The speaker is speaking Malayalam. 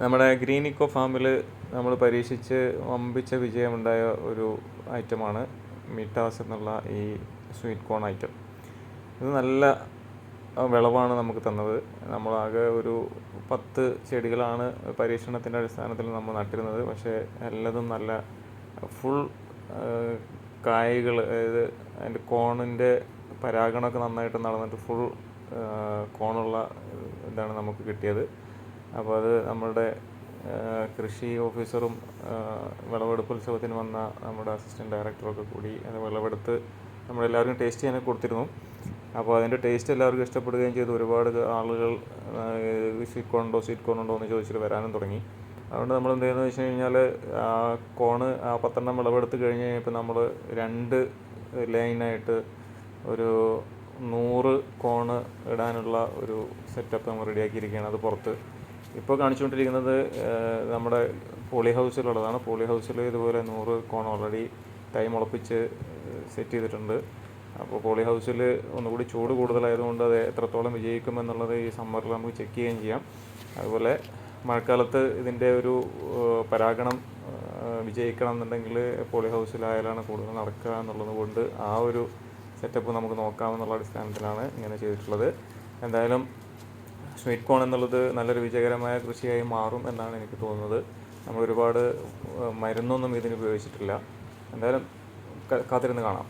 നമ്മുടെ ഗ്രീൻ ഇക്കോ ഫാമിൽ നമ്മൾ പരീക്ഷിച്ച് വമ്പിച്ച വിജയമുണ്ടായ ഒരു ഐറ്റമാണ് മീറ്റാസ് എന്നുള്ള ഈ സ്വീറ്റ് കോൺ ഐറ്റം. ഇത് നല്ല വിളവാണ് നമുക്ക് തന്നത്. നമ്മളാകെ ഒരു 10 ചെടികളാണ് പരീക്ഷണത്തിൻ്റെ അടിസ്ഥാനത്തിൽ നമ്മൾ നട്ടിരുന്നത്. പക്ഷേ എല്ലതും നല്ല ഫുൾ കായ്കൾ, അതായത് അതിൻ്റെ കോണിൻ്റെ പരാഗണമൊക്കെ നന്നായിട്ട് നടന്നിട്ട് ഫുൾ കോണുള്ള ഇതാണ് നമുക്ക് കിട്ടിയത്. അപ്പോൾ അത് നമ്മളുടെ കൃഷി ഓഫീസറും വിളവെടുപ്പ് ഉത്സവത്തിന് വന്ന നമ്മുടെ അസിസ്റ്റൻറ്റ് ഡയറക്ടറൊക്കെ കൂടി അത് വിളവെടുത്ത് നമ്മളെല്ലാവർക്കും ടേസ്റ്റ് ചെയ്യാനൊക്കെ കൊടുത്തിരുന്നു. അപ്പോൾ അതിൻ്റെ ടേസ്റ്റ് എല്ലാവർക്കും ഇഷ്ടപ്പെടുകയും ചെയ്തു. ഒരുപാട് ആളുകൾ സ്വീറ്റ് കോൺ ഉണ്ടോ എന്ന് ചോദിച്ചിട്ട് വരാനും തുടങ്ങി. അതുകൊണ്ട് നമ്മൾ എന്ത് ചെയ്യുന്നത് വെച്ച് കഴിഞ്ഞാൽ ആ കോണ് 10 വിളവെടുത്ത് കഴിഞ്ഞ് കഴിഞ്ഞപ്പോൾ നമ്മൾ 2 ലൈനായിട്ട് ഒരു 100 കോണ് ഇടാനുള്ള ഒരു സെറ്റപ്പ് നമ്മൾ റെഡിയാക്കിയിരിക്കുകയാണ്. അത് പുറത്ത് ഇപ്പോൾ കാണിച്ചുകൊണ്ടിരിക്കുന്നത് നമ്മുടെ പോളി ഹൗസിലുള്ളതാണ്. പോളി ഹൗസിൽ ഇതുപോലെ 100 കോൺ ഓൾറെഡി തൈ മുളപ്പിച്ച് സെറ്റ് ചെയ്തിട്ടുണ്ട്. അപ്പോൾ പോളി ഹൗസിൽ ഒന്നുകൂടി ചൂട് കൂടുതലായതുകൊണ്ട് അത് എത്രത്തോളം വിജയിക്കുമെന്നുള്ളത് ഈ സമ്മറിൽ നമുക്ക് ചെക്ക് ചെയ്യുകയും ചെയ്യാം. അതുപോലെ മഴക്കാലത്ത് ഇതിൻ്റെ ഒരു പരാഗണം വിജയിക്കണം എന്നുണ്ടെങ്കിൽ പോളി ഹൗസിലായാലാണ് കൂടുതൽ നടക്കുക എന്നുള്ളത് കൊണ്ട് ആ ഒരു സെറ്റപ്പ് നമുക്ക് നോക്കാമെന്നുള്ള അടിസ്ഥാനത്തിലാണ് ഇങ്ങനെ ചെയ്തിട്ടുള്ളത്. എന്തായാലും സ്വീറ്റ് കോൺ എന്നുള്ളത് നല്ലൊരു വിജയകരമായ കൃഷിയായി മാറും എന്നാണ് എനിക്ക് തോന്നുന്നത്. നമ്മൾ ഒരുപാട് മരുന്നൊന്നും ഇതിന് ഉപയോഗിച്ചിട്ടില്ല. എന്തായാലും കാത്തിരുന്ന് കാണാം.